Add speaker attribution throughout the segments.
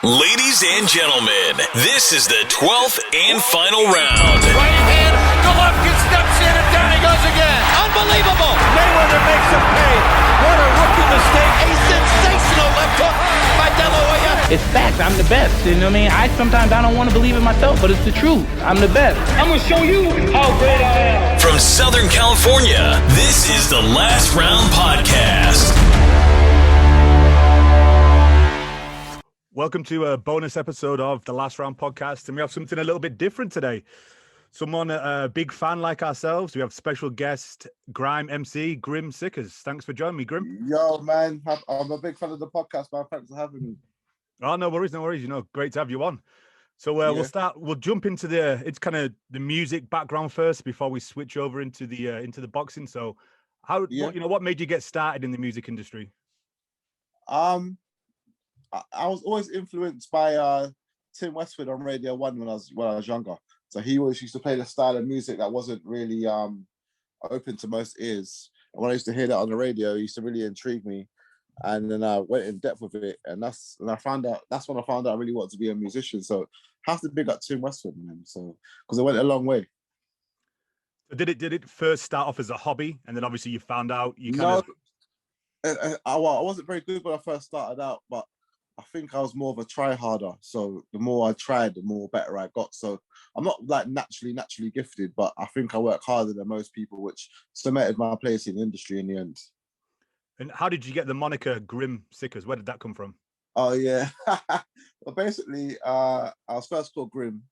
Speaker 1: Ladies and gentlemen, this is the 12th and final round.
Speaker 2: Right hand, Golovkin steps in and down he goes again. Unbelievable. Mayweather makes him pay. What a rookie mistake. A sensational left hook by De La Hoya.
Speaker 3: It's facts. I'm the best. You know what I mean? Sometimes I don't want to believe it myself, but it's the truth. I'm the best. I'm going to show you how great I am.
Speaker 1: From Southern California, this is the Last Round Podcast.
Speaker 4: Welcome to a bonus episode of the Last Round Podcast, and we have something a little bit different today. Someone, a big fan like ourselves. We have special guest Grime MC Grim Sickers. Thanks for joining me, Grim.
Speaker 5: Yo, man, I'm a big fan of the podcast, man. Thanks for having me.
Speaker 4: Oh, no worries, no worries. You know, great to have you on. So we'll jump into it's kind of the music background first before we switch over into the boxing. So, what made you get started in the music industry?
Speaker 5: I was always influenced by Tim Westwood on Radio 1 when I was younger. So he always used to play the style of music that wasn't really open to most ears. And when I used to hear that on the radio, it used to really intrigue me. And then I went in depth with it, and that's when I found out I really wanted to be a musician. So I have to big up Tim Westwood, man. So because it went a long way.
Speaker 4: Did it first start off as a hobby, and then obviously you found out
Speaker 5: I wasn't very good when I first started out, but I think I was more of a try-harder. So the more I tried, the more better I got. So I'm not like naturally gifted, but I think I work harder than most people, which cemented my place in the industry in the end.
Speaker 4: And how did you get the moniker Grim Sickers? Where did that come from?
Speaker 5: Oh, yeah. Well, basically, I was first called Grim.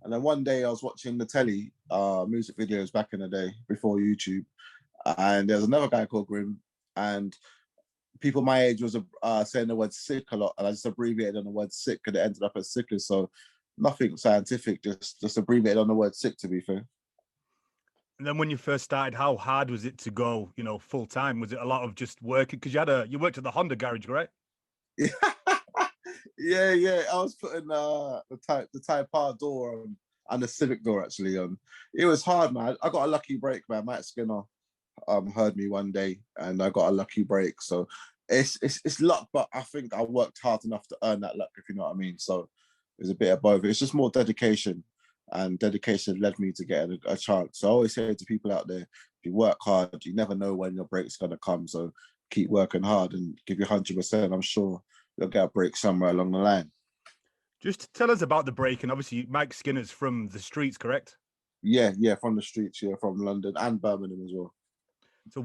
Speaker 5: And then one day I was watching the telly, music videos back in the day before YouTube. And there's another guy called Grim. And people my age was saying the word sick a lot, and I just abbreviated on the word sick, and it ended up as Sickers. So nothing scientific, just abbreviated on the word sick, to be fair.
Speaker 4: And then when you first started, how hard was it to go, full time? Was it a lot of just working? Because you worked at the Honda garage, right?
Speaker 5: Yeah. I was putting the Type R door on, and the Civic door actually on. It was hard, man. I got a lucky break, man. Matt Skinner heard me one day, and I got a lucky break. So it's luck, but I think I worked hard enough to earn that luck, if you know what I mean. So it's a bit of both. It's just more dedication, and dedication led me to get a chance. So I always say to people out there, if you work hard, you never know when your break's going to come. So keep working hard and give you 100%. I'm sure you'll get a break somewhere along the line.
Speaker 4: Just tell us about the break. And obviously Mike Skinner's from the streets, correct?
Speaker 5: Yeah, from the streets, from London and Birmingham as well.
Speaker 4: So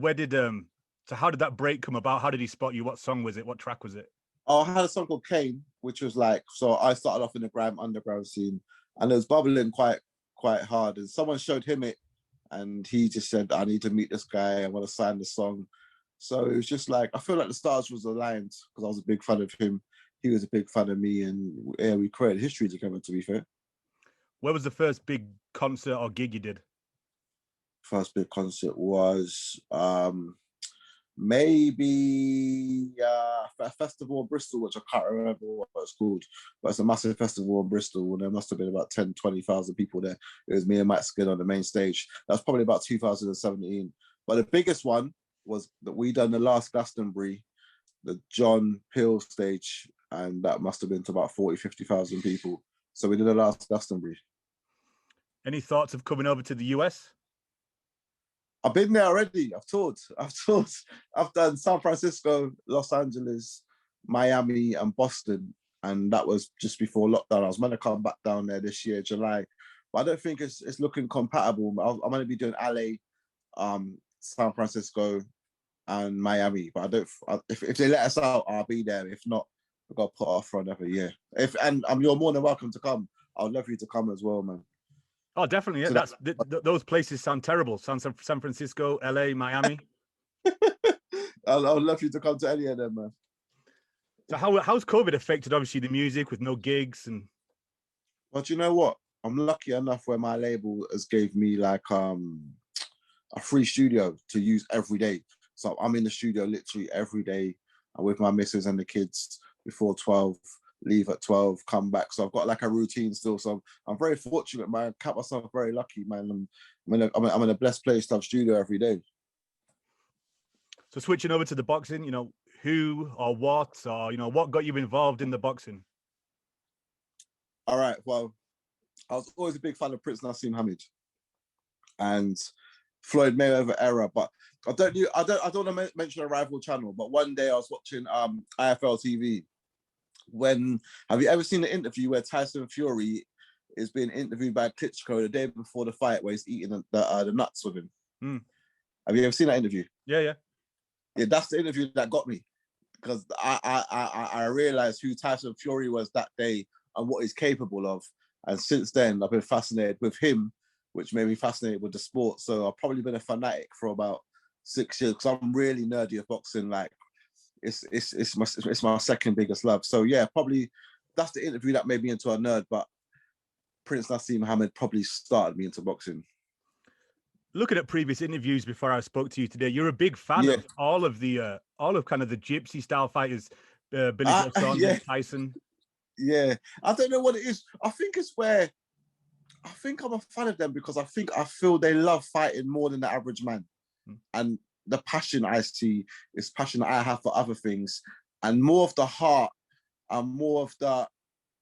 Speaker 4: how did that break come about? How did he spot you? What song was it? What track was it?
Speaker 5: Oh, I had a song called Kane, which was so I started off in the Grime underground scene, and it was bubbling quite hard. And someone showed him it, and he just said, I need to meet this guy. I want to sign the song. So it was just I feel like the stars was aligned because I was a big fan of him. He was a big fan of me, and we created history together, to be fair.
Speaker 4: Where was the first big concert or gig you did?
Speaker 5: First big concert was maybe a festival in Bristol, which I can't remember what it's called, but it's a massive festival in Bristol, and there must have been about 10,000-20,000 people there. It was me and Mike Skinner on the main stage. That was probably about 2017. But the biggest one was that we done the last Glastonbury, the John Peel stage, and that must have been to about 40,000-50,000 people. So we did the last Glastonbury.
Speaker 4: Any thoughts of coming over to the US?
Speaker 5: I've been there already. I've toured. I've done San Francisco, Los Angeles, Miami, and Boston. And that was just before lockdown. I was meant to come back down there this year, July. But I don't think it's looking compatible. I'm going to be doing LA, San Francisco, and Miami. But if they let us out, I'll be there. If not, we've got to put off for another year. You're more than welcome to come. I'd love you to come as well, man.
Speaker 4: Oh, definitely. Yeah. So those places sound terrible. San Francisco, LA, Miami.
Speaker 5: I'd love you to come to any of them, man.
Speaker 4: So how's COVID affected, obviously, the music with no gigs?
Speaker 5: But you know what? I'm lucky enough where my label has gave me a free studio to use every day. So I'm in the studio literally every day. I'm with my missus and the kids before 12. Leave at 12, come back. So I've got a routine still. So I'm very fortunate, man. I count myself very lucky, man. I'm in a blessed place to have studio every day.
Speaker 4: So switching over to the boxing, who or what got you involved in the boxing?
Speaker 5: All right. Well, I was always a big fan of Prince Nassim Hamid and Floyd Mayweather era, but I don't want to mention a rival channel. But one day I was watching IFL TV. Have you ever seen the interview where Tyson Fury is being interviewed by Klitschko the day before the fight, where he's eating the nuts with him?
Speaker 4: Mm.
Speaker 5: Have you ever seen that interview?
Speaker 4: Yeah.
Speaker 5: That's the interview that got me, because I realized who Tyson Fury was that day and what he's capable of. And since then, I've been fascinated with him, which made me fascinated with the sport. So I've probably been a fanatic for about 6 years, because I'm really nerdy of boxing. Like, it's my second biggest love. So yeah, probably that's the interview that made me into a nerd. But Prince Nassim Hamid probably started me into boxing.
Speaker 4: Looking at previous interviews before I spoke to you today, you're a big fan of all of kind of the gypsy style fighters, Billy Joe Saunders, Tyson.
Speaker 5: Yeah, I don't know what it is. I think I'm a fan of them because I feel they love fighting more than the average man. And the passion I see is passion I have for other things, and more of the heart and more of the,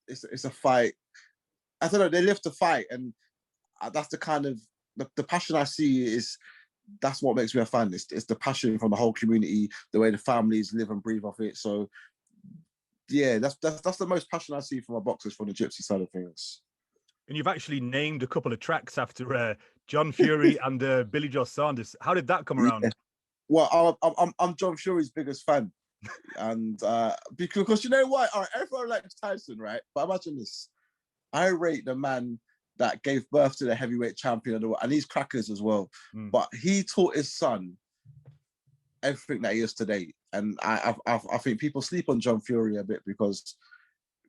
Speaker 5: it's a fight. I don't know, they live to fight, and that's the kind of, the passion I see that's what makes me a fan. It's the passion from the whole community, the way the families live and breathe off it. So yeah, that's the most passion I see from our boxers, from the gypsy side of things.
Speaker 4: And you've actually named a couple of tracks after John Fury and Billy Joe Saunders. How did that come around?
Speaker 5: Yeah. Well, I'm John Fury's biggest fan, and because you know what? All right, everyone likes Tyson, right? But imagine this: I rate the man that gave birth to the heavyweight champion of the world, and he's crackers as well. But he taught his son everything that he is today, and I think people sleep on John Fury a bit because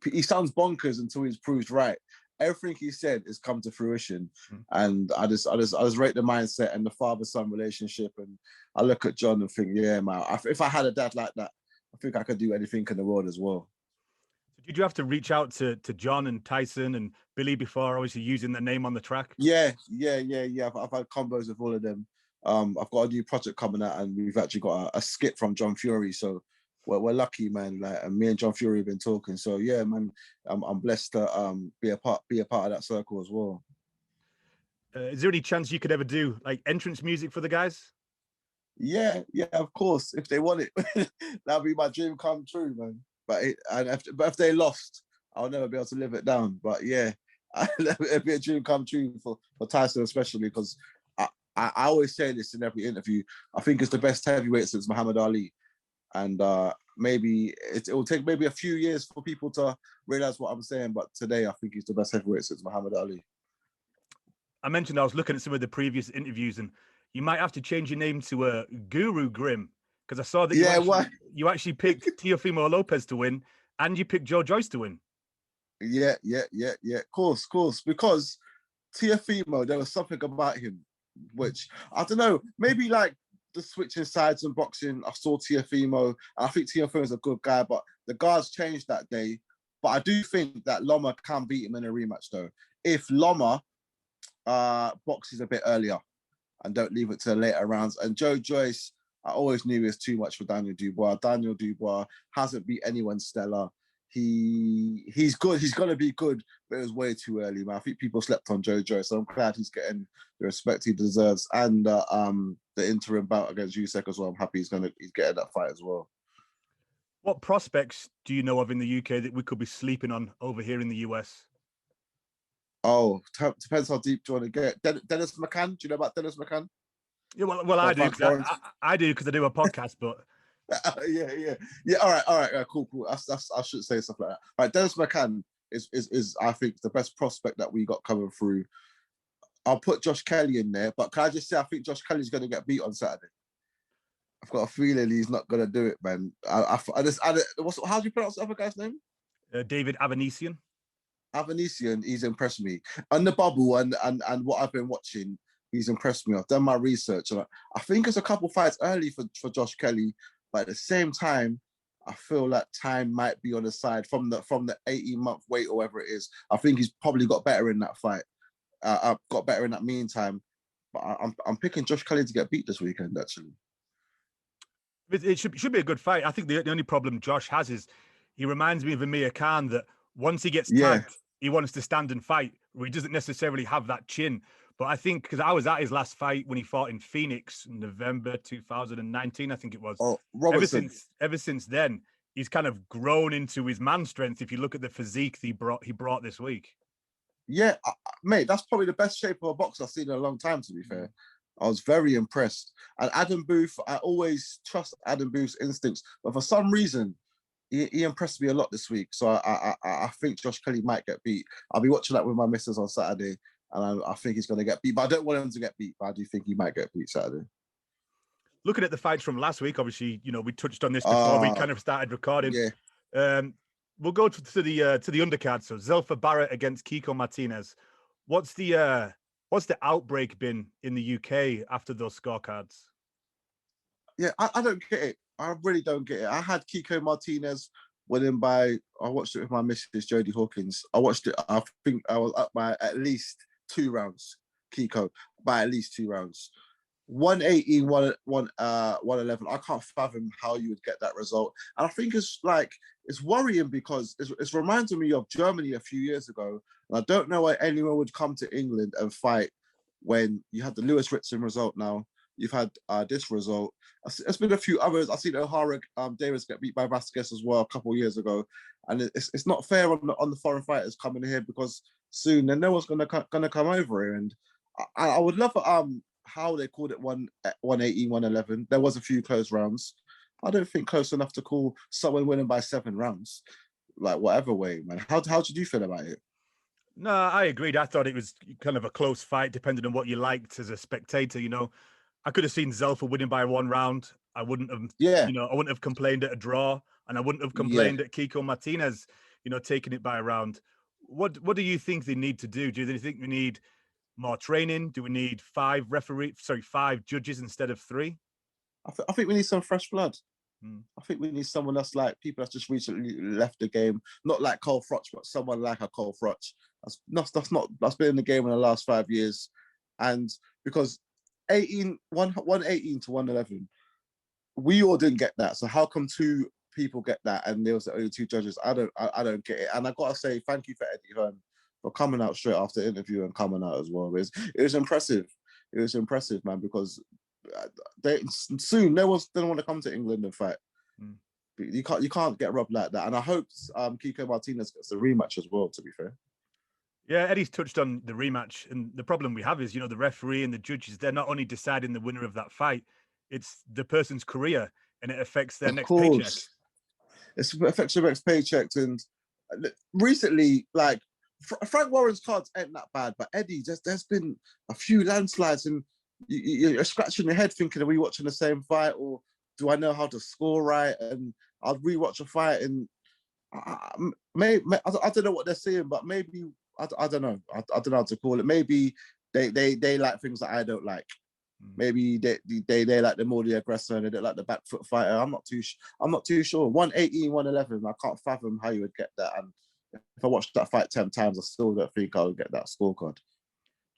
Speaker 5: he sounds bonkers until he's proved right. Everything he said has come to fruition, and I just rate the mindset and the father-son relationship. And I look at John and think, yeah, man, if I had a dad like that, I think I could do anything in the world as well.
Speaker 4: So did you have to reach out to John and Tyson and Billy before obviously using their name on the track?
Speaker 5: Yeah. I've had combos with all of them. I've got a new project coming out, and we've actually got a skit from John Fury. So we're lucky, man. Like, and me and John Fury have been talking. So yeah, man, I'm blessed to be a part of that circle as well.
Speaker 4: Is there any chance you could ever do like entrance music for the guys?
Speaker 5: Yeah, of course. If they want it, that'd be my dream come true, man. But if they lost, I'll never be able to live it down. But yeah, it'd be a dream come true for Tyson, especially because I always say this in every interview. I think it's the best heavyweight since Muhammad Ali. And maybe it will take maybe a few years for people to realize what I'm saying. But today, I think he's the best heavyweight since Muhammad Ali.
Speaker 4: I mentioned I was looking at some of the previous interviews, and you might have to change your name to Guru Grim, because I saw that you actually picked Teofimo Lopez to win, and you picked Joe Joyce to win.
Speaker 5: Yeah. Of course. Because Teofimo, there was something about him, which, I don't know, maybe like the switching sides in boxing. I saw Teofimo, and I think Teofimo is a good guy, but the guards changed that day. But I do think that Loma can beat him in a rematch, though. If Loma boxes a bit earlier and don't leave it to the later rounds. And Joe Joyce, I always knew he was too much for Daniel Dubois. Daniel Dubois hasn't beat anyone stellar. He's good. He's going to be good, but it was way too early, man. I think people slept on Joe Joyce, so I'm glad he's getting the respect he deserves. And the interim bout against Usyk as well. I'm happy he's getting that fight as well.
Speaker 4: What prospects do you know of in the UK that we could be sleeping on over here in the US?
Speaker 5: Oh, depends how deep do you want to get. Dennis McCann. Do you know about Dennis McCann?
Speaker 4: Yeah, well, I do. I do because I do a podcast, but
Speaker 5: yeah. All right. Cool. I should say stuff like that. All right, Dennis McCann is I think the best prospect that we got coming through. I'll put Josh Kelly in there, but can I just say I think Josh Kelly's going to get beat on Saturday. I've got a feeling he's not going to do it, man. How do you pronounce the other guy's name?
Speaker 4: David Avanesian.
Speaker 5: Avanesian, he's impressed me. On the bubble and what I've been watching, he's impressed me. I've done my research, and I think it's a couple fights early for Josh Kelly, but at the same time, I feel like time might be on the side from the 18-month wait or whatever it is. I think he's probably got better in that fight. Got better in that meantime, but I'm picking Josh Kelly to get beat this weekend. Actually,
Speaker 4: it should be a good fight. I think the only problem Josh has is he reminds me of Amir Khan, that once he gets tagged, he wants to stand and fight, where he doesn't necessarily have that chin. But I think because I was at his last fight when he fought in Phoenix in November 2019, I think it was.
Speaker 5: Oh, Robertson.
Speaker 4: Ever since then, he's kind of grown into his man strength. If you look at the physique he brought this week.
Speaker 5: Yeah, mate, that's probably the best shape of a boxer I've seen in a long time, to be fair. I was very impressed. And Adam Booth, I always trust Adam Booth's instincts, but for some reason, he impressed me a lot this week. So I think Josh Kelly might get beat. I'll be watching that with my missus on Saturday, and I think he's going to get beat. But I don't want him to get beat, but I do think he might get beat Saturday.
Speaker 4: Looking at the fights from last week, obviously, we touched on this before we kind of started recording.
Speaker 5: Yeah.
Speaker 4: We'll go to the undercard. So Zelfa Barrett against Kiko Martinez. What's the outbreak been in the UK after those scorecards?
Speaker 5: Yeah, I don't get it. I really don't get it. I had Kiko Martinez winning by, I watched it with my missus, Jodie Hawkins. I watched it, I think I was up by at least 2 rounds, Kiko, by at least 2 rounds. 118, 111. I can't fathom how you would get that result. And I think it's worrying because it's reminding me of Germany a few years ago. And I don't know why anyone would come to England and fight when you had the Lewis Ritson result now. You've had this result. It's been a few others. I've seen O'Hara Davis get beat by Vasquez as well a couple of years ago. And it's not fair on the foreign fighters coming here because soon then no one's gonna come over here. And I would love how they called it 118, 111. There was a few close rounds. I don't think close enough to call someone winning by 7 rounds. Like whatever way, man. How did you feel about it?
Speaker 4: No, I agreed. I thought it was kind of a close fight, depending on what you liked as a spectator. I could have seen Zelfa winning by 1 round. I wouldn't have, I wouldn't have complained at a draw, and I wouldn't have complained at Kiko Martinez, taking it by a round. What do you think they need to do? Do you think we need more training? Do we need 5 judges instead of 3?
Speaker 5: I think we need some fresh blood. I think we need someone that's like people that's just recently left the game, not like Cole Frotch, but someone like a Cole Frotch. That's been in the game in the last 5 years, and because 118 to 111, we all didn't get that. So how come 2 people get that and there was only 2 judges? I don't get it. And I gotta say thank you for Eddie Hearn for coming out straight after the interview and coming out as well. It was impressive. It was impressive, man, because soon no one's gonna want to come to England and fight. You can't get robbed like that. And I hope Kiko Martinez gets a rematch as well, to be fair.
Speaker 4: Yeah, Eddie's touched on the rematch, and the problem we have is, the referee and the judges, they're not only deciding the winner of that fight, it's the person's career, and it affects their next paycheck.
Speaker 5: It affects your next paycheck. And recently, like, Frank Warren's cards ain't that bad, but Eddie, there's been a few landslides, and you're scratching your head thinking, are we watching the same fight, or do I know how to score right? And I'll rewatch a fight, and I don't know what they're saying, but maybe I don't know. I don't know how to call it. Maybe they like things that I don't like. Maybe they like the more the aggressor and they don't like the back foot fighter. I'm not too sure. 118, 111. I can't fathom how you would get that. And if I watched that fight 10 times, I still don't think I would get that scorecard.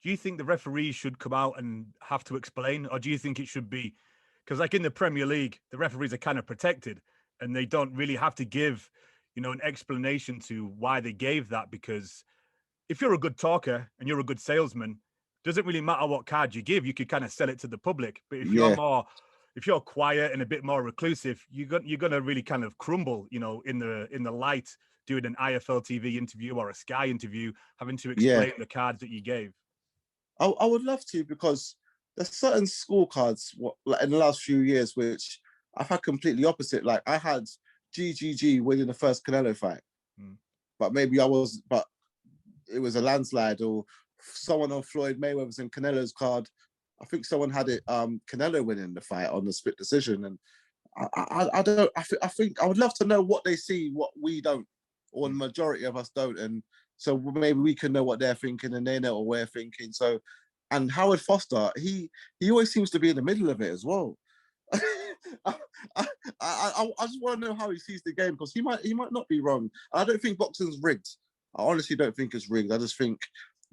Speaker 4: Do you think the referees should come out and have to explain, or do you think it should be, because like in the Premier League, the referees are kind of protected and they don't really have to give, an explanation to why they gave that? Because if you're a good talker and you're a good salesman, doesn't really matter what card you give. You could kind of sell it to the public. But if you're quiet and a bit more reclusive, you're gonna really kind of crumble, in the light, doing an IFL TV interview or a Sky interview, having to explain the cards that you gave.
Speaker 5: I would love to, because there's certain scorecards like in the last few years which I've had completely opposite. Like I had GGG winning the first Canelo fight, but it was a landslide, or someone on Floyd Mayweather's and Canelo's card. I think someone had it Canelo winning the fight on the split decision, and I think I would love to know what they see, what we don't, or the majority of us don't, and so maybe we can know what they're thinking and they know what we're thinking. So, and Howard Foster, he always seems to be in the middle of it as well. I just want to know how he sees the game, because he might not be wrong. I don't think boxing's rigged. I honestly don't think it's rigged. I just think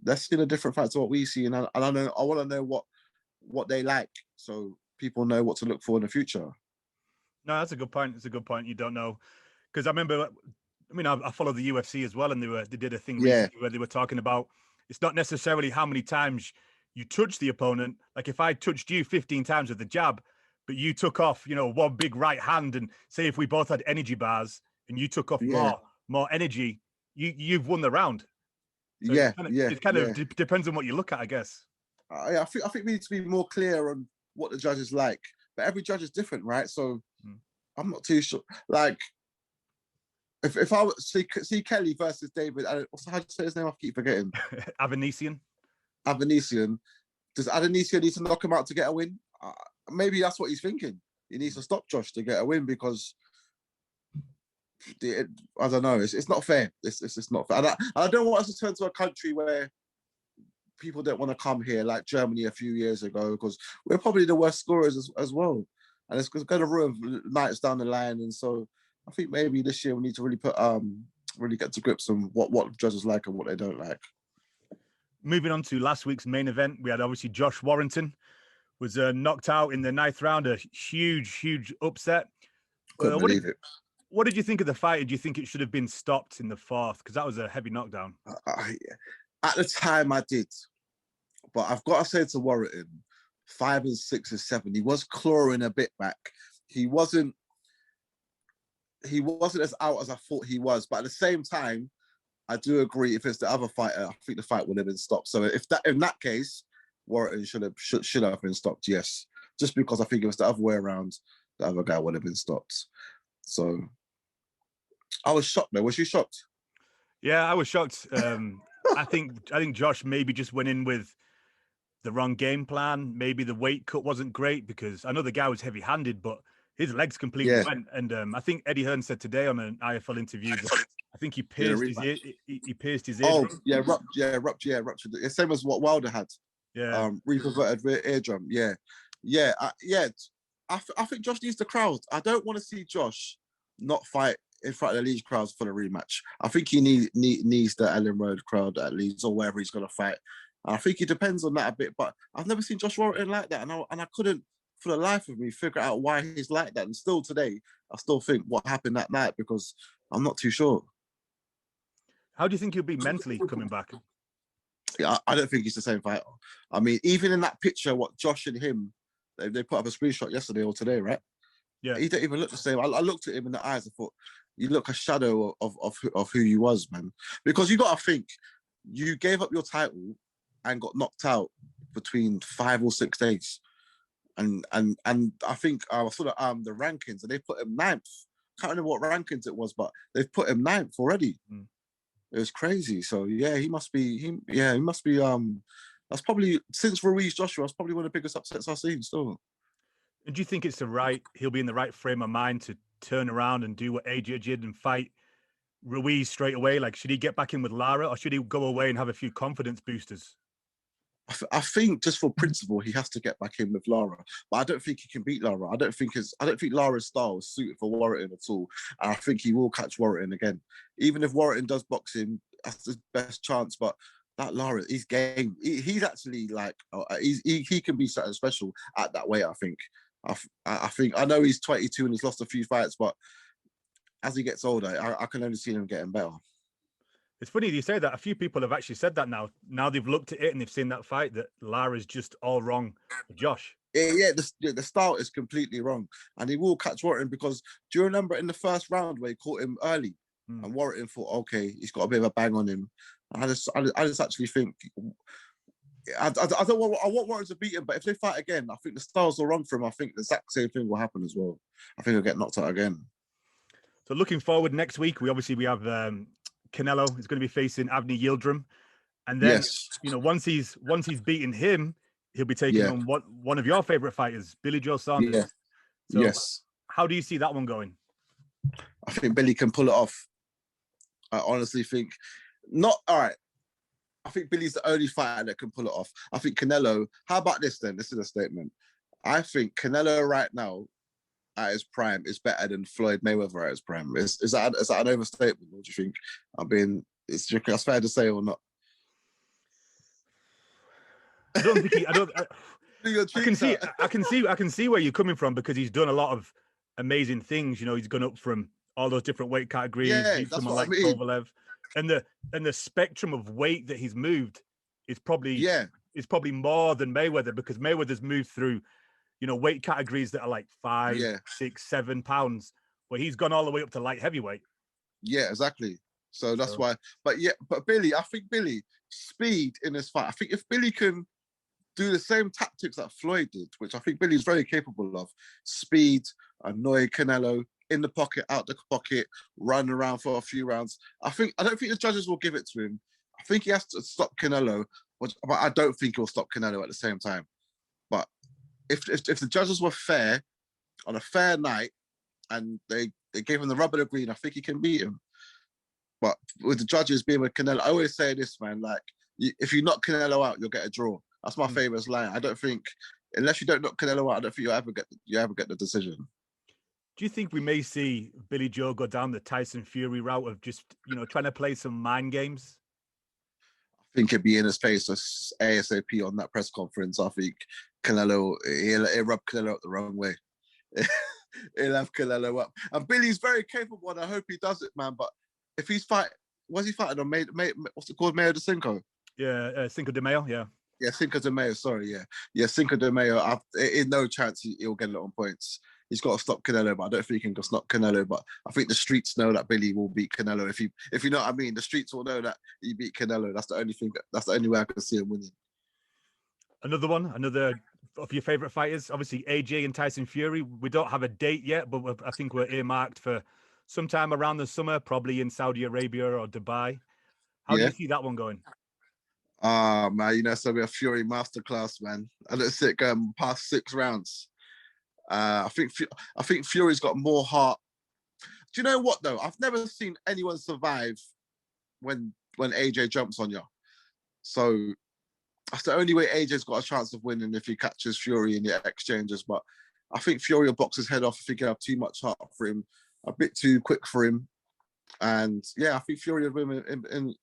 Speaker 5: that's still a different fight to what we see, and I want to know what they like, so people know what to look for in the future.
Speaker 4: No, that's a good point. It's a good point. You don't know, because I remember I mean, I follow the UFC as well, and they did a thing
Speaker 5: Yeah.
Speaker 4: recently where they were talking about it's not necessarily how many times you touch the opponent. Like if I touched you 15 times with the jab, but you took off, one big right hand, and say if we both had energy bars and you took off more energy, you've won the round. So it kind of depends on what you look at, I guess.
Speaker 5: I think we need to be more clear on what the judges like, but every judge is different, right? So I'm not too sure. Like, if I see Kelly versus David, how do you say his name? I keep forgetting.
Speaker 4: Avanesian.
Speaker 5: Does Avanesian need to knock him out to get a win? Maybe that's what he's thinking. He needs to stop Josh to get a win because I don't know. It's not fair. It's just not fair. And I don't want us to turn to a country where people don't want to come here, like Germany a few years ago, because we're probably the worst scorers as well, and it's going to ruin nights down the line. And so I think maybe this year we need to really really get to grips on what judges like and what they don't like.
Speaker 4: Moving on to last week's main event, we had obviously Josh Warrington was knocked out in the 9th round, a huge upset.
Speaker 5: Couldn't believe it.
Speaker 4: What did you think of the fight? Do you think it should have been stopped in the 4th? Because that was a heavy knockdown.
Speaker 5: At the time, I did. But I've got to say to Warrington, 5 and 6 and 7, he was clawing a bit back. He wasn't as out as I thought he was. But at the same time, I do agree, if it's the other fighter, I think the fight would have been stopped. So in that case, Warrington should have been stopped, yes. Just because I think it was the other way around, the other guy would have been stopped. So I was shocked though. Was you shocked?
Speaker 4: Yeah, I was shocked. I think Josh maybe just went in with the wrong game plan. Maybe the weight cut wasn't great, because I know the guy was heavy-handed, but his legs completely went. And I think Eddie Hearn said today on an IFL interview that I think he pierced his ear. He pierced his ear.
Speaker 5: Oh, ruptured. The same as what Wilder had.
Speaker 4: Yeah.
Speaker 5: Reperverted eardrum. Yeah. I think Josh needs the crowd. I don't want to see Josh not fight in front of the Leeds crowds for the rematch. I think he needs the Ellen Road crowd at Leeds or wherever he's going to fight. I think he depends on that a bit, but I've never seen Josh Warrington like that, and I couldn't, for the life of me, figure out why he's like that. And still today, I still think what happened that night, because I'm not too sure.
Speaker 4: How do you think he'll be mentally coming back?
Speaker 5: Yeah, I don't think he's the same fighter. I mean, even in that picture, what Josh and him, they put up a screenshot yesterday or today, right?
Speaker 4: Yeah.
Speaker 5: He don't even look the same. I looked at him in the eyes and thought, you look a shadow of who you was, man. Because you got to think, you gave up your title and got knocked out between 5 or 6 days. And I think I saw the rankings, and they put him 9th. Can't remember what rankings it was, but they've put him 9th already. It was crazy. So yeah, he must be. That's probably, since Ruiz Joshua, that's probably one of the biggest upsets I've seen still.
Speaker 4: And do you think he'll be in the right frame of mind to turn around and do what AJ did and fight Ruiz straight away? Like, should he get back in with Lara, or should he go away and have a few confidence boosters?
Speaker 5: I think just for principle, he has to get back in with Lara, but I don't think he can beat Lara. I don't think Lara's style is suited for Warrington at all. And I think he will catch Warrington again. Even if Warrington does box him, that's his best chance. But that Lara, he's game. He's actually like, he can be something special at that weight. I think. I know he's 22 and he's lost a few fights, but as he gets older, I can only see him getting better.
Speaker 4: It's funny you say that. A few people have actually said that now. Now they've looked at it and they've seen that fight, that Lara's just all wrong for Josh.
Speaker 5: Yeah, the style is completely wrong. And he will catch Warrington, because do you remember in the first round where he caught him early and Warrington thought, okay, he's got a bit of a bang on him. And I just actually think, I want Warrington to beat him, but if they fight again, I think the styles are wrong for him. I think the exact same thing will happen as well. I think he'll get knocked out again.
Speaker 4: So looking forward next week, we have Canelo is going to be facing Avni Yildirim, and then once he's beaten him, he'll be taking on one of your favorite fighters, Billy Joe Saunders. So how do you see that one going?
Speaker 5: I think Billy can pull it off. I honestly think not. All right, I think Billy's the only fighter that can pull it off. I think Canelo. How about this then? This is a statement. I think Canelo right now, at his prime, is better than Floyd Mayweather at his prime. Is that an overstatement? What do you think? That's fair to say or not?
Speaker 4: I don't think I can see where you're coming from, because he's done a lot of amazing things. He's gone up from all those different weight categories.
Speaker 5: Yeah,
Speaker 4: beat
Speaker 5: that's
Speaker 4: someone
Speaker 5: what
Speaker 4: like
Speaker 5: I mean.
Speaker 4: Kovalev, and the spectrum of weight that he's moved is probably more than Mayweather, because Mayweather's moved through, you know, weight categories that are like 5, 6, 7 pounds, but he's gone all the way up to light heavyweight.
Speaker 5: Yeah, exactly. So that's why. But Billy, I think Billy, speed in this fight. I think if Billy can do the same tactics that Floyd did, which I think Billy's very capable of, speed, annoy Canelo in the pocket, out the pocket, run around for a few rounds. I don't think the judges will give it to him. I think he has to stop Canelo, but I don't think he'll stop Canelo at the same time. But if the judges were fair on a fair night and they gave him the rub of the green, I think he can beat him. But with the judges being with Canelo, I always say this, man, like, if you knock Canelo out, you'll get a draw. That's my famous line. I don't think, unless you don't knock Canelo out, I don't think you ever get the decision.
Speaker 4: Do you think we may see Billy Joe go down the Tyson Fury route of just, you know, trying to play some mind games?
Speaker 5: I think it'd be in his face ASAP on that press conference. I think Canelo, he'll rub Canelo up the wrong way. He'll have Canelo up. And Billy's very capable, and I hope he does it, man. But if he's was he fighting on what's it called, Mayo de Cinco?
Speaker 4: Yeah, Cinco de Mayo, yeah.
Speaker 5: Yeah, Cinco de Mayo, sorry, yeah. Cinco de Mayo, in no chance he'll get it on points. He's got to stop Canelo, but I don't think he can just stop Canelo. But I think the streets know that Billy will beat Canelo. If you know what I mean, the streets will know that he beat Canelo. That's the only thing. That's the only way I can see him winning.
Speaker 4: Another of your favorite fighters, obviously AJ and Tyson Fury. We don't have a date yet, but I think we're earmarked for sometime around the summer, probably in Saudi Arabia or Dubai. How do you see that one going?
Speaker 5: Man, you know, so we're a Fury masterclass, man. I don't think past 6 rounds. I think Fury's got more heart. Do you know what though? I've never seen anyone survive when AJ jumps on you. So that's the only way AJ's got a chance of winning, if he catches Fury in the exchanges. But I think Fury will box his head off if he can have too much heart for him, a bit too quick for him. And yeah, I think Fury will win in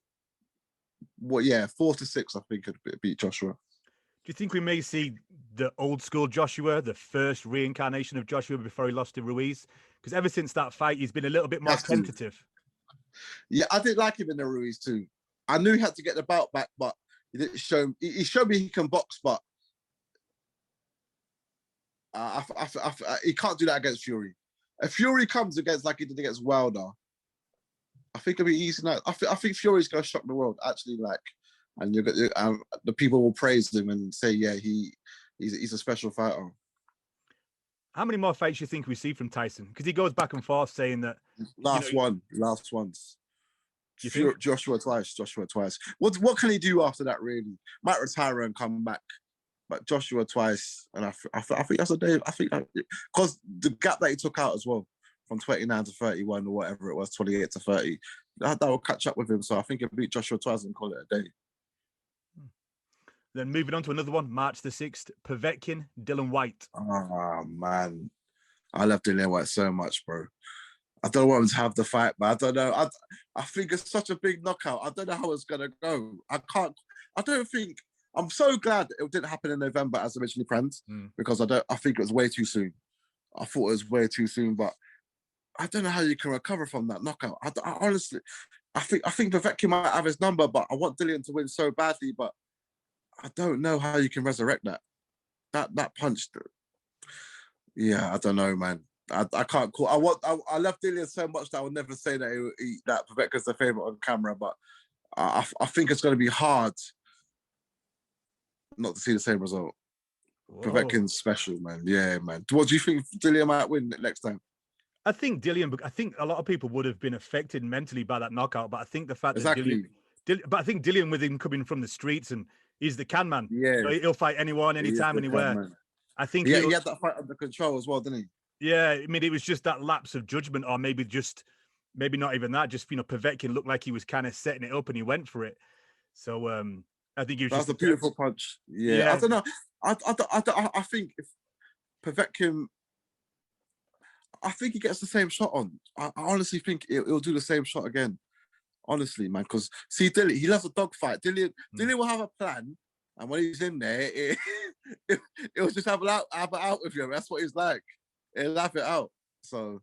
Speaker 5: 4-6. I think could beat Joshua.
Speaker 4: Do you think we may see the old school Joshua, the first reincarnation of Joshua before he lost to Ruiz? Because ever since that fight, he's been a little bit more tentative.
Speaker 5: Yeah, I didn't like him in the Ruiz too. I knew he had to get the belt back, but he didn't show. He showed me he can box, but he can't do that against Fury. If Fury comes against like he did against Wilder, I think it'll be easy. I think Fury's going to shock the world, actually. Like, and the people will praise him and say, yeah, he's a special fighter.
Speaker 4: How many more fights do you think we see from Tyson? Because he goes back and forth saying that
Speaker 5: last ones. Joshua twice. What can he do after that? Really, might retire and come back, but Joshua twice, and I think that's a day. I think because the gap that he took out as well, from 29 to 31 or whatever it was, 28 to 30, that will catch up with him. So I think he'll beat Joshua twice and call it a day.
Speaker 4: Then moving on to another one, March the 6th, Povetkin, Dylan White.
Speaker 5: Oh, man. I love Dylan White so much, bro. I don't want him to have the fight, but I don't know. I think it's such a big knockout. I don't know how it's going to go. I'm so glad it didn't happen in November as originally planned, because I think it was way too soon. I thought it was way too soon, but I don't know how you can recover from that knockout. I honestly, I think Povetkin might have his number, but I want Dylan to win so badly, but I don't know how you can resurrect that. That punch. Yeah, I don't know, man. I can't call. I love Dillian so much that I would never say that Povetkin's the favorite on camera, but I think it's going to be hard not to see the same result. Povetkin's special, man. Yeah, man. What do you think Dillian might win next time?
Speaker 4: I think a lot of people would have been affected mentally by that knockout, but I think the fact that I think Dillian, with him coming from the streets, and he's the can man. Yeah, so he'll fight anyone, anytime, anywhere. I think he had
Speaker 5: that fight under control as well, didn't he?
Speaker 4: Yeah, I mean, it was just that lapse of judgment, or maybe not even that. Just, Povetkin looked like he was kind of setting it up, and he went for it. So I think he was.
Speaker 5: That's a beautiful punch. Yeah, I don't know. I think if Povetkin, I think he gets the same shot on. I honestly think he'll do the same shot again. Honestly, man, because see, Dillian, he loves a dogfight. Dillian will have a plan, and when he's in there, he'll just have it out with you. That's what he's like. He'll laugh it out. So,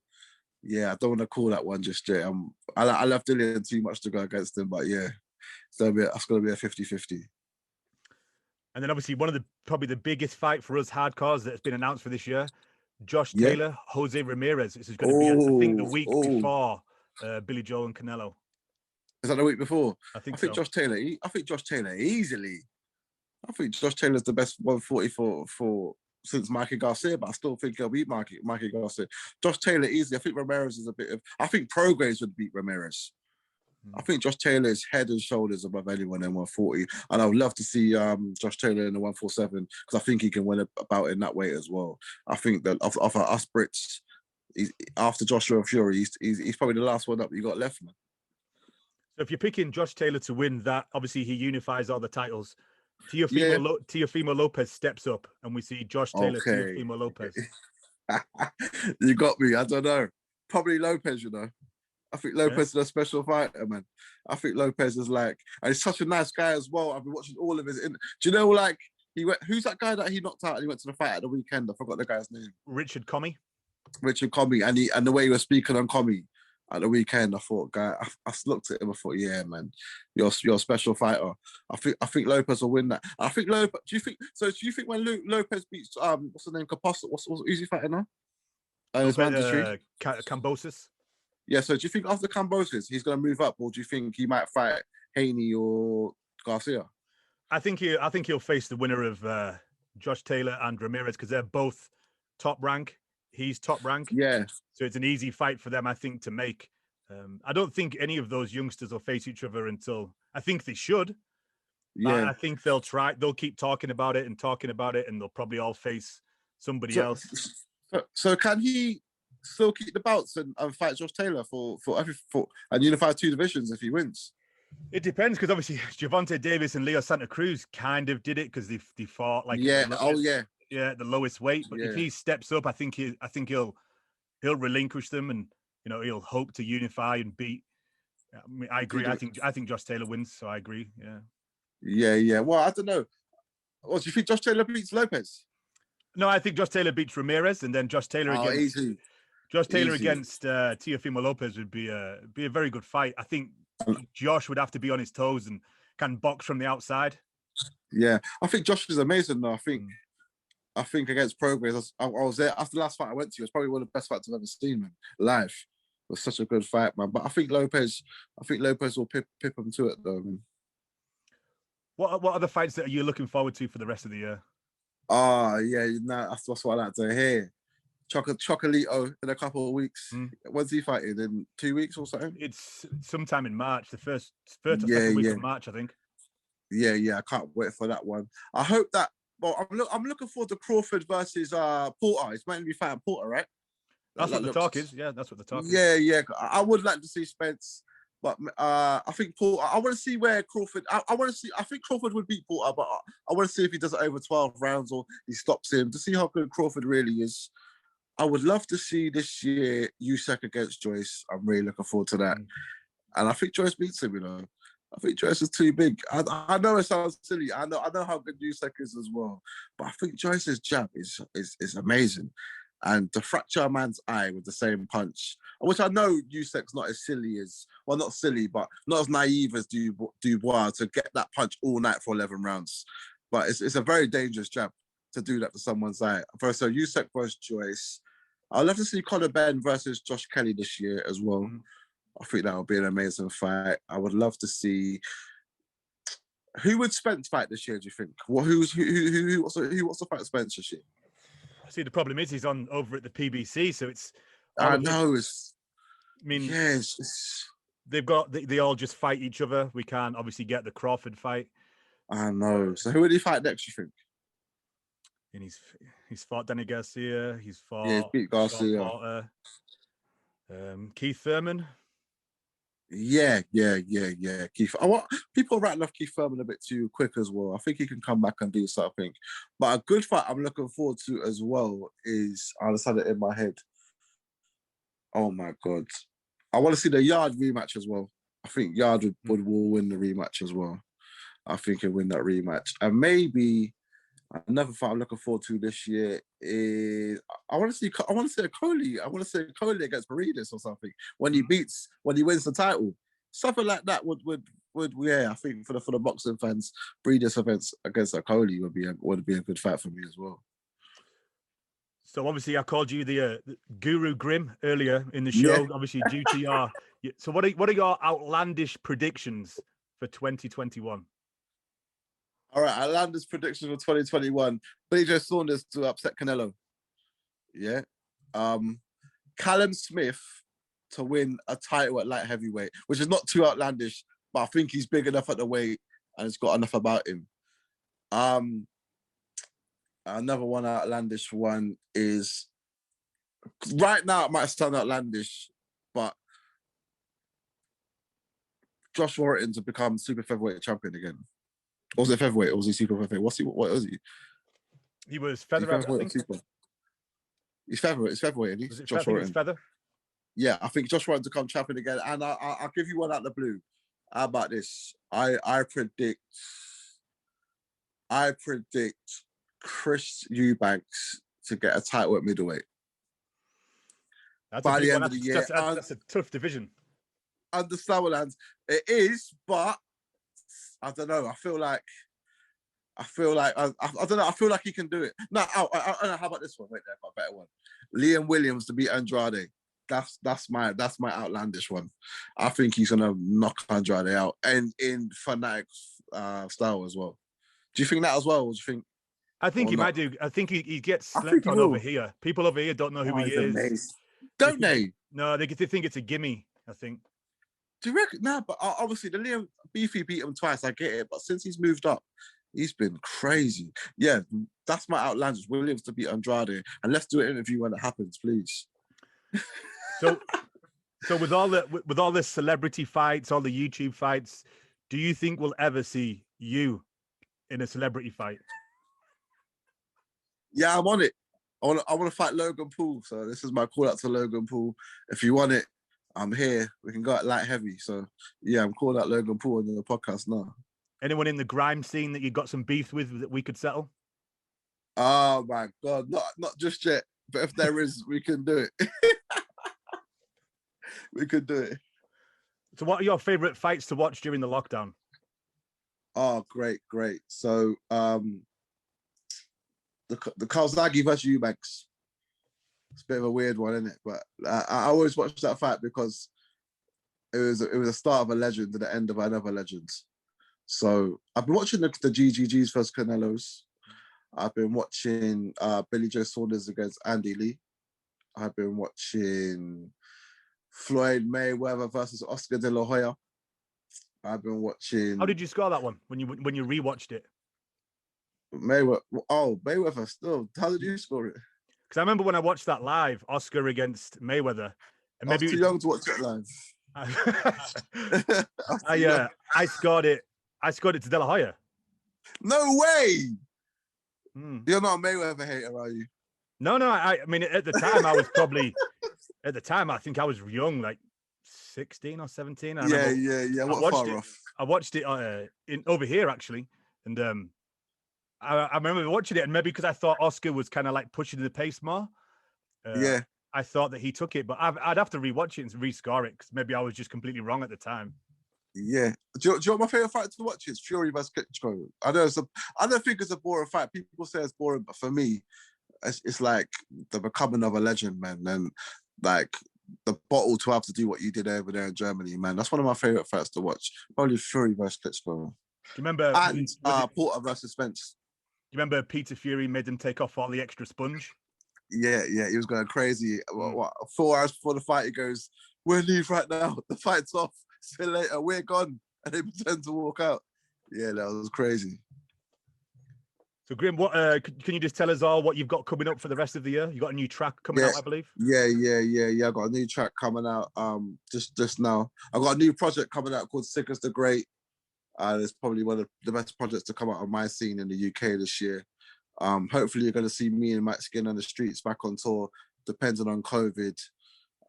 Speaker 5: Yeah, I don't want to call that one just yet. I love Dillian too much to go against him, but yeah, that's gonna be a 50-50.
Speaker 4: And then obviously one of the probably the biggest fight for us hardcores that has been announced for this year, Josh
Speaker 5: Yeah.
Speaker 4: Taylor, Jose Ramirez. This is going to be, I think, the week before Billy Joel and Canelo.
Speaker 5: Is that the week before?
Speaker 4: I think
Speaker 5: so. Josh Taylor. I think Josh Taylor easily. I think Josh Taylor's the best 140 for since Mikey Garcia, but I still think he'll beat Mikey Garcia. Josh Taylor easily. I think Ramirez is a bit of. I think Prograis would beat Ramirez. I think Josh Taylor is head and shoulders above anyone in 140, and I would love to see Josh Taylor in the 147 because I think he can win a bout in that weight as well. I think that of us Brits, after Joshua Fury, he's probably the last one up you got left, man.
Speaker 4: So if you're picking Josh Taylor to win that, obviously he unifies all the titles. Teofimo Lopez steps up, and we see Josh Taylor, Teofimo Lopez.
Speaker 5: You got me. I don't know. Probably Lopez, you know. I think Lopez is a special fighter, man. I think Lopez is and he's such a nice guy as well. I've been watching all of his. Do you know, who's that guy that he knocked out and he went to the fight at the weekend? I forgot the guy's name.
Speaker 4: Richard Comey,
Speaker 5: and the way he was speaking on Comey at the weekend, I thought, guy, I looked at him, I thought, yeah, man, you're a special fighter. I think Lopez will win that. I think Lopez. Do you think when Lopez beats what's the name, Caposto, who's he fighting now? His mandatory
Speaker 4: Cambosis.
Speaker 5: Yeah, so do you think after Cambosis he's going to move up, or do you think he might fight Haney or Garcia?
Speaker 4: I think he'll face the winner of Josh Taylor and Ramirez because they're both top rank. He's top rank.
Speaker 5: Yeah. So
Speaker 4: it's an easy fight for them, I think, to make. I don't think any of those youngsters will face each other until I think they should. Yeah. I think they'll try. They'll keep talking about it, and they'll probably all face somebody else.
Speaker 5: So can he still keep the belts and fight Josh Taylor for and unify 2 divisions if he wins?
Speaker 4: It depends because obviously Gervonta Davis and Leo Santa Cruz kind of did it because they fought the lowest weight. But if he steps up, I think he'll relinquish them and he'll hope to unify and beat. I mean, I agree. I think Josh Taylor wins, so I agree.
Speaker 5: Yeah. Well, I don't know. Well, do you think Josh Taylor beats Lopez?
Speaker 4: No, I think Josh Taylor beats Ramirez, and then Josh Taylor against Teofimo Lopez would be a very good fight. I think Josh would have to be on his toes and can box from the outside. Yeah,
Speaker 5: I think Josh is amazing though. I think against Prograis, I was there after the last fight I went to. It was probably one of the best fights I've ever seen, man. Live. It was such a good fight, man. But I think Lopez will pip him to it though, man.
Speaker 4: What other fights that are you looking forward to for the rest of the year?
Speaker 5: That's what I like to hear. Chocolito in a couple of weeks. When's he fighting? In 2 weeks or something?
Speaker 4: It's sometime in March, the first or second week of March, I think.
Speaker 5: Yeah, I can't wait for that one. I hope that. Well, I'm looking forward to Crawford versus Porter. It's meant to be fighting Porter, right?
Speaker 4: That's what the talk is. Yeah, that's what the talk is.
Speaker 5: Yeah. I would like to see Spence, but I think Porter. I want to see where Crawford. I want to see. I think Crawford would beat Porter, but I want to see if he does it over 12 rounds or he stops him to see how good Crawford really is. I would love to see this year Usyk against Joyce. I'm really looking forward to that. And I think Joyce beats him, I think Joyce is too big. I know it sounds silly. I know how good Usyk is as well. But I think Joyce's jab is amazing. And to fracture a man's eye with the same punch, which I know Usyk's not as silly as, well, not silly, but not as naive as Dubois to get that punch all night for 11 rounds. But it's a very dangerous jab to do that to someone's eye. So Usyk versus Joyce. I'd love to see Conor Benn versus Josh Kelly this year as well. I think that would be an amazing fight. I would love to see. Who would Spence fight this year? Do you think? Who wants to fight Spence this year?
Speaker 4: See, the problem is he's on over at the PBC, so it's.
Speaker 5: I know.
Speaker 4: They all just fight each other. We can't obviously get the Crawford fight.
Speaker 5: I know. So who would he fight next? You think?
Speaker 4: And he's fought Danny Garcia. He's
Speaker 5: he's beat Garcia.
Speaker 4: Keith Thurman.
Speaker 5: Yeah. Keith. People writing off Keith Thurman a bit too quick as well. I think he can come back and do something. But a good fight I'm looking forward to as well is, I just had it in my head. Oh my God. I want to see the Yard rematch as well. I think Yard will win the rematch as well. I think he'll win that rematch. And maybe Another fight I'm looking forward to this year is I want to see Coley. I want to see Coley against Paredes or something when he wins the title. Something like that would I think for the boxing fans, Paredes against Coley would be a good fight for me as well.
Speaker 4: So obviously I called you the Guru Grim earlier in the show.
Speaker 5: Yeah.
Speaker 4: Obviously due to your so what are your outlandish predictions for 2021?
Speaker 5: All right, outlandish predictions for 2021. Billy Joe Saunders to upset Canelo. Yeah. Callum Smith to win a title at light heavyweight, which is not too outlandish, but I think he's big enough at the weight and it's got enough about him. Another one outlandish one is, right now it might sound outlandish, but Josh Warrington to become super featherweight champion again. Or was it featherweight or was he super featherweight? What was he?
Speaker 4: He was featherweight, I think.
Speaker 5: He's featherweight, isn't he?
Speaker 4: Was it
Speaker 5: Josh
Speaker 4: Warrington? Feather?
Speaker 5: Yeah, I think Josh Warrington to become champion again. And I'll give you one out of the blue. How about this? I predict Chris Eubanks to get a title at middleweight.
Speaker 4: By the end of the year. That's a tough division.
Speaker 5: Understand what it is, but I don't know. I feel like I don't know. I feel like he can do it. No, how about this one? Wait, there, I've got a better one. Liam Williams to beat Andrade. That's my outlandish one. I think he's gonna knock Andrade out, and in fanatic style as well. Do you think that as well? Or do you think?
Speaker 4: I think he might do. I think he gets slept on over here. People over here don't know who he is.
Speaker 5: Amazing. Don't they?
Speaker 4: No, they think it's a gimme, I think.
Speaker 5: Do you reckon? No, but obviously the Liam Beefy beat him twice. I get it, but since he's moved up, he's been crazy. Yeah, that's my outlandish. Williams to beat Andrade, and let's do an interview when it happens, please.
Speaker 4: So with all the celebrity fights, all the YouTube fights, do you think we'll ever see you in a celebrity fight?
Speaker 5: Yeah, I'm on it. I want to fight Logan Paul. So this is my call out to Logan Paul. If you want it, I'm here. We can go at light heavy. So yeah, I'm calling out Logan Paul on the podcast now. Anyone in the grime scene that you got some beef with that we could settle? Oh my God, not just yet. But if there is, we can do it. We could do it.
Speaker 4: So what are your favorite fights to watch during the lockdown?
Speaker 5: Oh, great. So the Calzaghe versus Eubanks. It's a bit of a weird one, isn't it? But I always watch that fight because it was a start of a legend and the end of another legend. So I've been watching the GGGs versus Canelos. I've been watching Billy Joe Saunders against Andy Lee. I've been watching Floyd Mayweather versus Oscar De La Hoya. I've been watching.
Speaker 4: How did you score that one when you rewatched it?
Speaker 5: Mayweather still. How did you score it?
Speaker 4: Because I remember when I watched that live, Oscar against Mayweather. And maybe
Speaker 5: I was too young to watch it live.
Speaker 4: I scored it to De La Hoya.
Speaker 5: No way. You're not a Mayweather hater, are you?
Speaker 4: No. I mean, at the time, I was probably. At the time, I think I was young, like 16 or 17.
Speaker 5: Yeah. What far off?
Speaker 4: I watched it over here actually, and I remember watching it, and maybe because I thought Oscar was kind of like pushing the pace more. I thought that he took it, but I'd have to rewatch it and rescore it because maybe I was just completely wrong at the time.
Speaker 5: Yeah. Do you know what my favorite fight to watch is? Fury versus Klitschko. I don't think it's a boring fight. People say it's boring, but for me, it's like the becoming of a legend, man. And like the bottle to have to do what you did over there in Germany, man. That's one of my favorite fights to watch. Probably Fury versus Klitschko.
Speaker 4: Do you remember?
Speaker 5: And Porter versus Spence.
Speaker 4: Do you remember Peter Fury made him take off all the extra sponge?
Speaker 5: Yeah, he was going crazy. 4 hours before the fight, he goes, "We'll leave right now. The fight's off. See you later. We're gone." And they pretend to walk out. Yeah, that was crazy.
Speaker 4: So, Grim, what can you just tell us all what you've got coming up for the rest of the year? You got a new track coming out, I believe.
Speaker 5: Yeah. I got a new track coming out. Just now, I got a new project coming out called Sickers the Great. It's probably one of the best projects to come out of my scene in the UK this year. Hopefully, you're going to see me and Mike Skin on the streets back on tour, depending on COVID.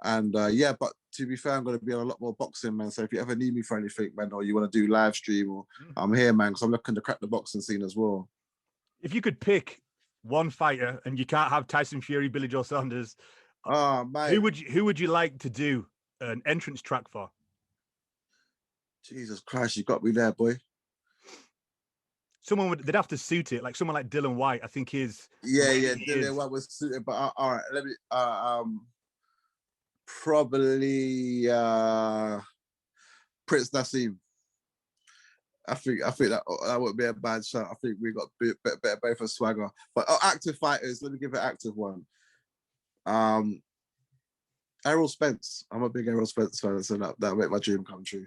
Speaker 5: And but to be fair, I'm going to be on a lot more boxing, man. So if you ever need me for anything, man, or you want to do live stream, or I'm here, man, because I'm looking to crack the boxing scene as well.
Speaker 4: If you could pick one fighter, and you can't have Tyson Fury, Billy Joe Saunders,
Speaker 5: mate.
Speaker 4: Who would you like to do an entrance track for?
Speaker 5: Jesus Christ, you got me there, boy.
Speaker 4: They'd have to suit it, like someone like Dylan White. I think
Speaker 5: Dylan White was suited, but all right, let me probably Prince Nassim. I think that would be a bad shot. I think we got better both for swagger. But active fighters, let me give an active one. Errol Spence. I'm a big Errol Spence fan, so that'll make my dream come true.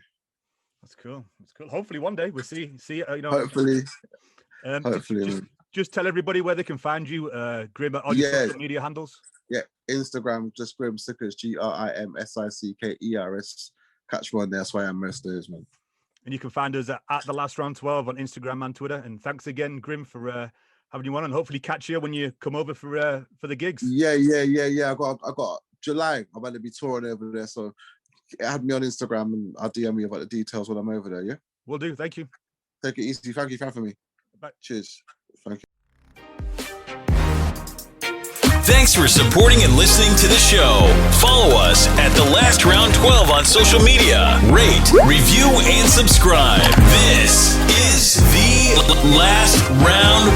Speaker 4: That's cool. Hopefully one day we'll see.
Speaker 5: Hopefully.
Speaker 4: Just tell everybody where they can find you, Grim, on your social media handles.
Speaker 5: Yeah, Instagram, just Grim Sickers, GrimSickers. Catch me on there. That's why I'm most days, man.
Speaker 4: And you can find us at The Last Round 12 on Instagram and Twitter. And thanks again, Grim, for having you on, and hopefully catch you when you come over for the gigs.
Speaker 5: Yeah. I got July. I'm going to be touring over there, so add me on Instagram and I'll DM you about the details when I'm over there. Yeah,
Speaker 4: will do. Thank you.
Speaker 5: Take it easy. Thank you for having me.
Speaker 4: Bye.
Speaker 5: Cheers. Thank you.
Speaker 1: Thanks for supporting and listening to the show. Follow us at The Last Round 12 on social media. Rate, review, and subscribe. This is The Last Round